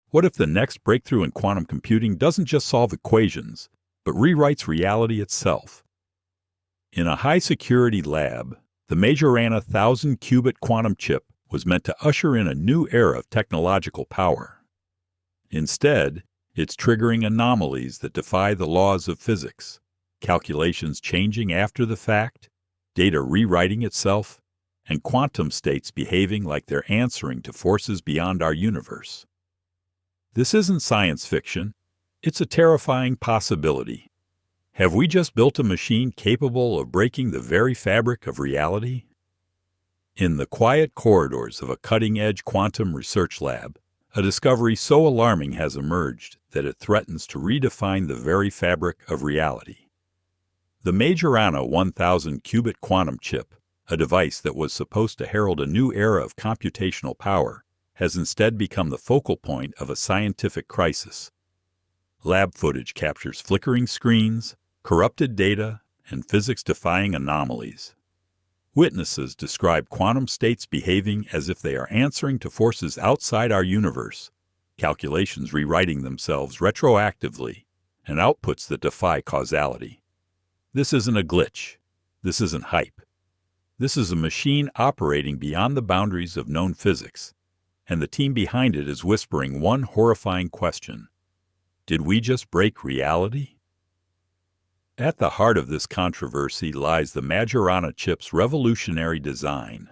What if the next breakthrough in quantum computing doesn't just solve equations, but rewrites reality itself? In a high-security lab, the Majorana 1,000-qubit quantum chip was meant to usher in a new era of technological power. Instead, it's triggering anomalies that defy the laws of physics, calculations changing after the fact, data rewriting itself, and quantum states behaving like they're answering to forces beyond our universe. This isn't science fiction. It's a terrifying possibility. Have we just built a machine capable of breaking the very fabric of reality? In the quiet corridors of a cutting-edge quantum research lab, a discovery so alarming has emerged that it threatens to redefine the very fabric of reality. The Majorana 1,000-qubit quantum chip, a device that was supposed to herald a new era of computational power, has instead become the focal point of a scientific crisis. Lab footage captures flickering screens, corrupted data, and physics-defying anomalies. Witnesses describe quantum states behaving as if they are answering to forces outside our universe, calculations rewriting themselves retroactively, and outputs that defy causality. This isn't a glitch. This isn't hype. This is a machine operating beyond the boundaries of known physics, and the team behind it is whispering one horrifying question. Did we just break reality? At the heart of this controversy lies the Majorana chip's revolutionary design.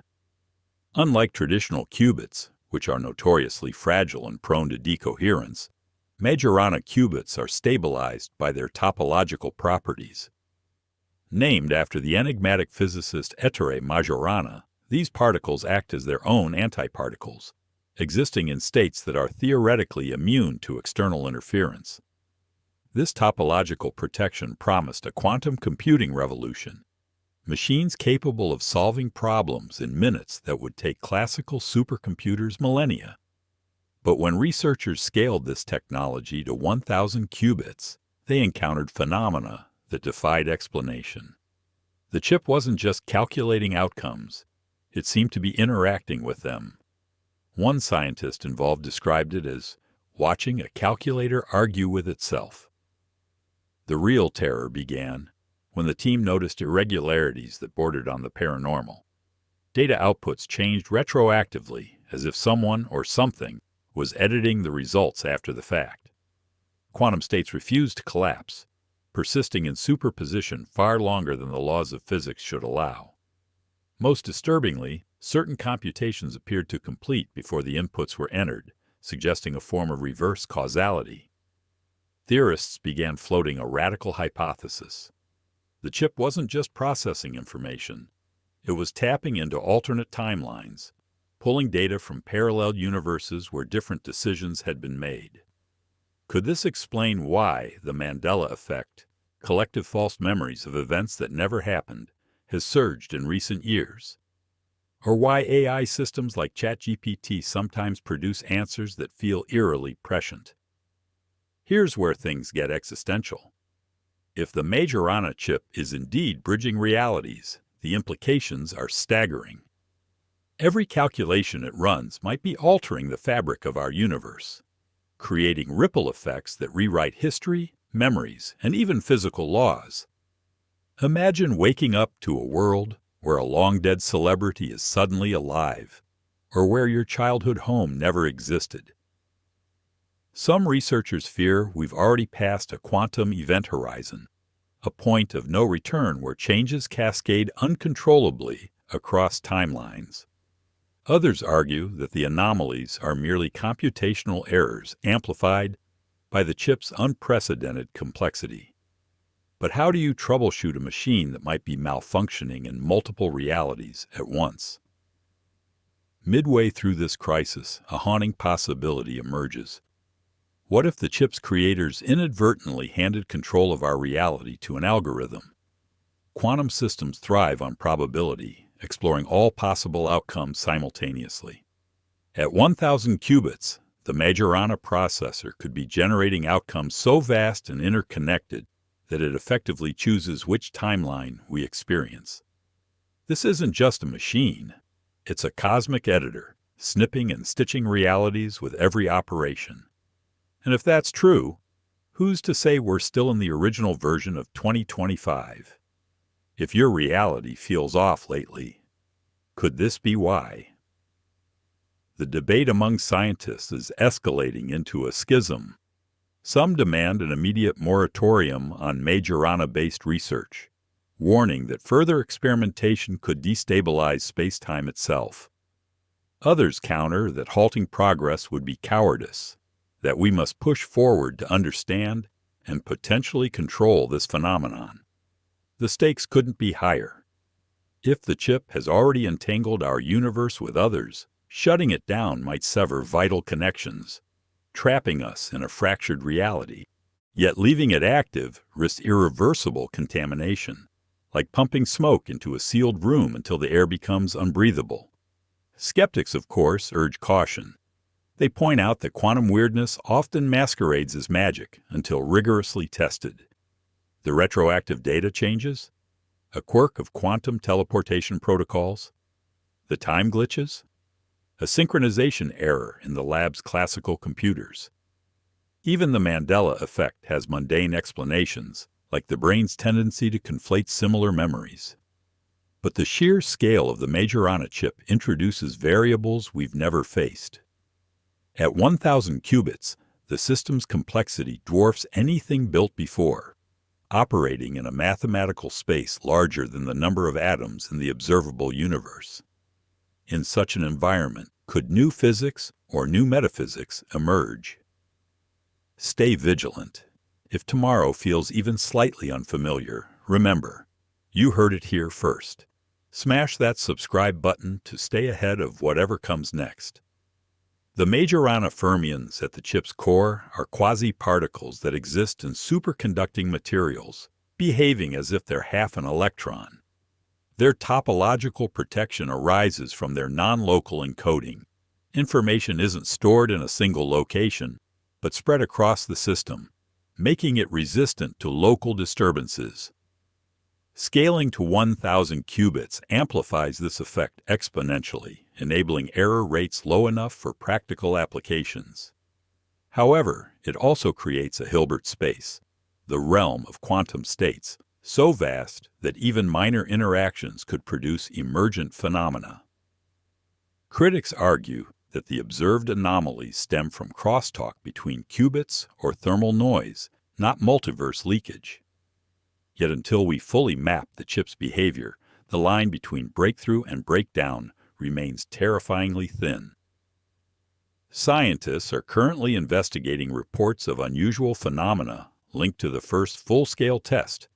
Unlike traditional qubits, which are notoriously fragile and prone to decoherence, Majorana qubits are stabilized by their topological properties. Named after the enigmatic physicist Majorana, these particles act as their own antiparticles, existing in states that are theoretically immune to external interference. This topological protection promised a quantum computing revolution, machines capable of solving problems in minutes that would take classical supercomputers millennia. But when researchers scaled this technology to 1,000 qubits, they encountered phenomena that defied explanation. The chip wasn't just calculating outcomes, it seemed to be interacting with them. One scientist involved described it as watching a calculator argue with itself. The real terror began when the team noticed irregularities that bordered on the paranormal. Data outputs changed retroactively, as if someone or something was editing the results after the fact. Quantum states refused to collapse, persisting in superposition far longer than the laws of physics should allow. Most disturbingly, certain computations appeared to complete before the inputs were entered, suggesting a form of reverse causality. Theorists began floating a radical hypothesis. The chip wasn't just processing information, it was tapping into alternate timelines, pulling data from parallel universes where different decisions had been made. Could this explain why the Mandela effect, collective false memories of events that never happened, has surged in recent years? Or why AI systems like ChatGPT sometimes produce answers that feel eerily prescient? Here's where things get existential. If the Majorana chip is indeed bridging realities, the implications are staggering. Every calculation it runs might be altering the fabric of our universe, creating ripple effects that rewrite history, memories, and even physical laws. Imagine waking up to a world where a long-dead celebrity is suddenly alive, or where your childhood home never existed. Some researchers fear we've already passed a quantum event horizon, a point of no return where changes cascade uncontrollably across timelines. Others argue that the anomalies are merely computational errors amplified by the chip's unprecedented complexity. But how do you troubleshoot a machine that might be malfunctioning in multiple realities at once? Midway through this crisis, a haunting possibility emerges. What if the chip's creators inadvertently handed control of our reality to an algorithm? Quantum systems thrive on probability, exploring all possible outcomes simultaneously. At 1,000 qubits, the Majorana processor could be generating outcomes so vast and interconnected that it effectively chooses which timeline we experience. This isn't just a machine. It's a cosmic editor, snipping and stitching realities with every operation. And if that's true, who's to say we're still in the original version of 2025? If your reality feels off lately, could this be why? The debate among scientists is escalating into a schism. Some demand an immediate moratorium on Majorana-based research, warning that further experimentation could destabilize space-time itself. Others counter that halting progress would be cowardice, that we must push forward to understand and potentially control this phenomenon. The stakes couldn't be higher. If the chip has already entangled our universe with others, shutting it down might sever vital connections, trapping us in a fractured reality. Yet leaving it active risks irreversible contamination, like pumping smoke into a sealed room until the air becomes unbreathable. Skeptics, of course, urge caution. They point out that quantum weirdness often masquerades as magic until rigorously tested. The retroactive data changes? A quirk of quantum teleportation protocols? The time glitches? A synchronization error in the lab's classical computers? Even the Mandela effect has mundane explanations, like the brain's tendency to conflate similar memories. But the sheer scale of the Majorana chip introduces variables we've never faced. At 1,000 qubits, the system's complexity dwarfs anything built before, operating in a mathematical space larger than the number of atoms in the observable universe. In such an environment, could new physics or new metaphysics emerge? Stay vigilant. If tomorrow feels even slightly unfamiliar, remember, you heard it here first. Smash that subscribe button to stay ahead of whatever comes next. The Majorana fermions at the chip's core are quasi-particles that exist in superconducting materials, behaving as if they're half an electron. Their topological protection arises from their non-local encoding. Information isn't stored in a single location, but spread across the system, making it resistant to local disturbances. Scaling to 1,000 qubits amplifies this effect exponentially, enabling error rates low enough for practical applications. However, it also creates a Hilbert space, the realm of quantum states, so vast that even minor interactions could produce emergent phenomena. Critics argue that the observed anomalies stem from crosstalk between qubits or thermal noise, not multiverse leakage. Yet until we fully map the chip's behavior, the line between breakthrough and breakdown remains terrifyingly thin. Scientists are currently investigating reports of unusual phenomena linked to the first full-scale test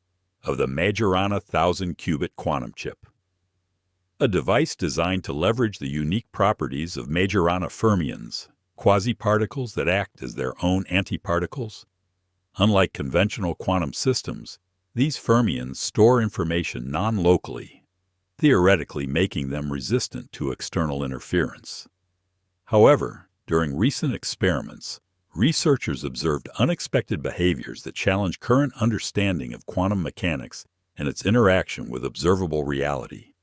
of the Majorana 1,000-qubit quantum chip. A device designed to leverage the unique properties of Majorana fermions, quasi-particles that act as their own antiparticles. Unlike conventional quantum systems, these fermions store information non-locally, theoretically making them resistant to external interference. However, during recent experiments, researchers observed unexpected behaviors that challenge current understanding of quantum mechanics and its interaction with observable reality.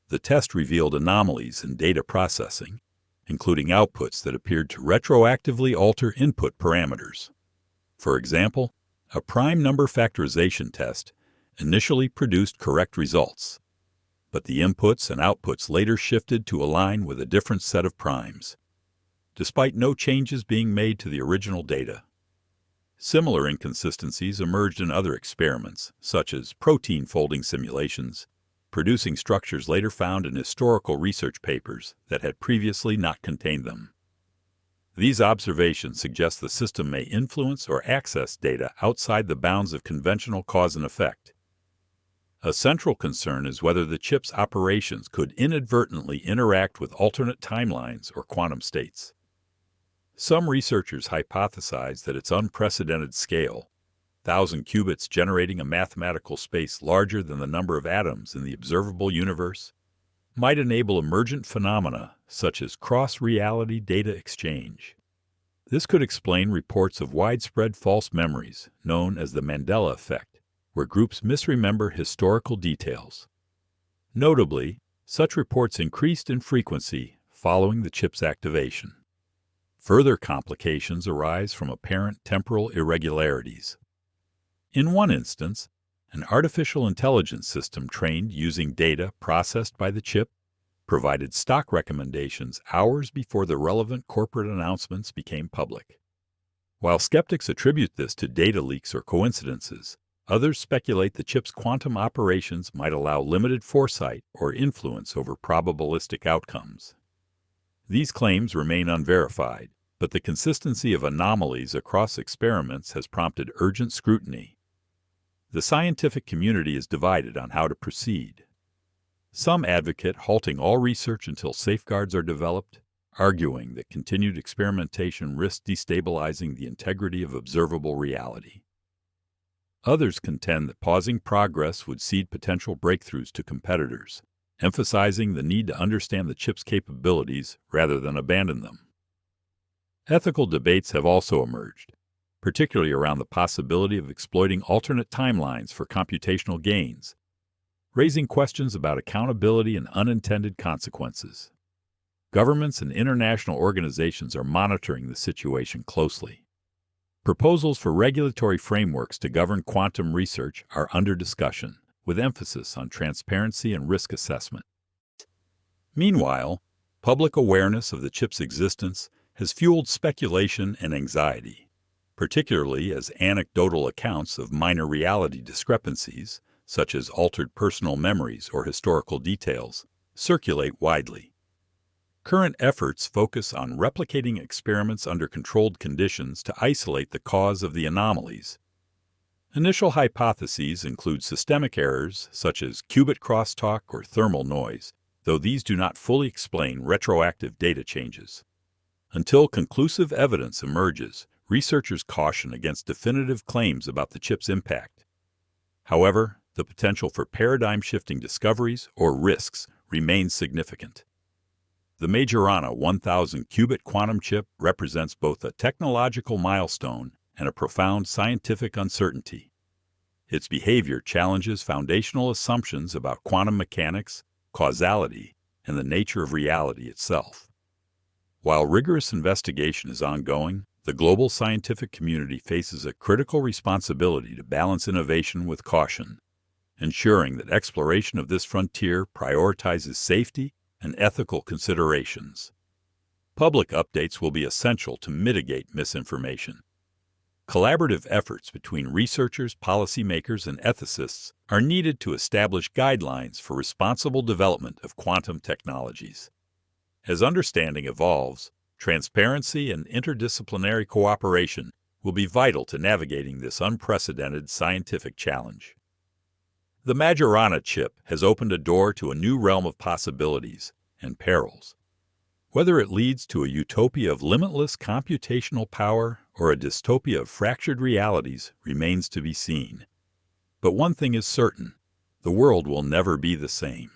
The test revealed anomalies in data processing, including outputs that appeared to retroactively alter input parameters. For example, a prime number factorization test initially produced correct results, but the inputs and outputs later shifted to align with a different set of primes, despite no changes being made to the original data. Similar inconsistencies emerged in other experiments, such as protein folding simulations, producing structures later found in historical research papers that had previously not contained them. These observations suggest the system may influence or access data outside the bounds of conventional cause and effect. A central concern is whether the chip's operations could inadvertently interact with alternate timelines or quantum states. Some researchers hypothesize that its unprecedented scale, 1,000 qubits generating a mathematical space larger than the number of atoms in the observable universe, might enable emergent phenomena such as cross-reality data exchange. This could explain reports of widespread false memories, known as the Mandela effect, where groups misremember historical details. Notably, such reports increased in frequency following the chip's activation. Further complications arise from apparent temporal irregularities. In one instance, an artificial intelligence system trained using data processed by the chip provided stock recommendations hours before the relevant corporate announcements became public. While skeptics attribute this to data leaks or coincidences, others speculate the chip's quantum operations might allow limited foresight or influence over probabilistic outcomes. These claims remain unverified, but the consistency of anomalies across experiments has prompted urgent scrutiny. The scientific community is divided on how to proceed. Some advocate halting all research until safeguards are developed, arguing that continued experimentation risks destabilizing the integrity of observable reality. Others contend that pausing progress would cede potential breakthroughs to competitors, emphasizing the need to understand the chip's capabilities rather than abandon them. Ethical debates have also emerged, particularly around the possibility of exploiting alternate timelines for computational gains, raising questions about accountability and unintended consequences. Governments and international organizations are monitoring the situation closely. Proposals for regulatory frameworks to govern quantum research are under discussion, with emphasis on transparency and risk assessment. Meanwhile, public awareness of the chip's existence has fueled speculation and anxiety, particularly as anecdotal accounts of minor reality discrepancies, such as altered personal memories or historical details, circulate widely. Current efforts focus on replicating experiments under controlled conditions to isolate the cause of the anomalies. Initial hypotheses include systemic errors such as qubit crosstalk or thermal noise, though these do not fully explain retroactive data changes. Until conclusive evidence emerges, researchers caution against definitive claims about the chip's impact. However, the potential for paradigm-shifting discoveries or risks remains significant. The Majorana 1000-qubit quantum chip represents both a technological milestone and a profound scientific uncertainty. Its behavior challenges foundational assumptions about quantum mechanics, causality, and the nature of reality itself. While rigorous investigation is ongoing, the global scientific community faces a critical responsibility to balance innovation with caution, ensuring that exploration of this frontier prioritizes safety and ethical considerations. Public updates will be essential to mitigate misinformation. Collaborative efforts between researchers, policymakers, and ethicists are needed to establish guidelines for responsible development of quantum technologies. As understanding evolves, transparency and interdisciplinary cooperation will be vital to navigating this unprecedented scientific challenge. The Majorana chip has opened a door to a new realm of possibilities and perils. Whether it leads to a utopia of limitless computational power or a dystopia of fractured realities remains to be seen. But one thing is certain: the world will never be the same.